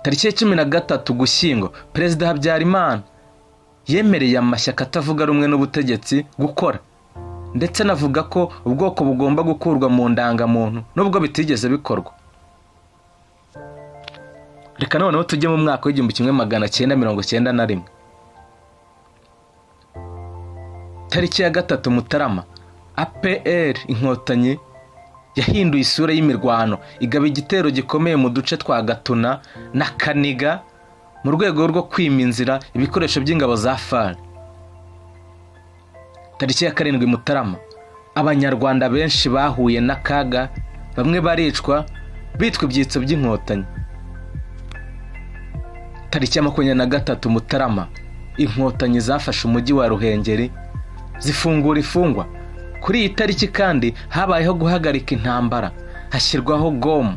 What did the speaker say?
tariki ya 13 Ugushyingo Perezida Habyarimana yemereye amashyaka atavuga rumwe n'ubutegetsi gukora, ndetse navuga ko ubwoko bugomba gukurwa mu ndangamuntu nubwo bitigeze bikorwa. Reka noneho tujye mu mwaka wa 1991. Tariki ya 3 Mutarama APR Inkotanyi yahinduye isura y'imirwano, igaba igitero gikomeye mu duce twa Gatuna na Kaniga mu rwego rwo kwima inzira ibikoresho by'ingabo za FARC. Tariki ya 7 Mutarama abanyarwanda benshi bahuye n'akaga, bamwe baricwa bitwa ibyitso by'inkotanyi. Tariki ya 23 Mutarama inkotanyi zafashe umujyi wa Ruhengeri zifungura ifungwa. Kuri iyi tariki kandi habayeho guhagarika intambara, hashyirwaho GOM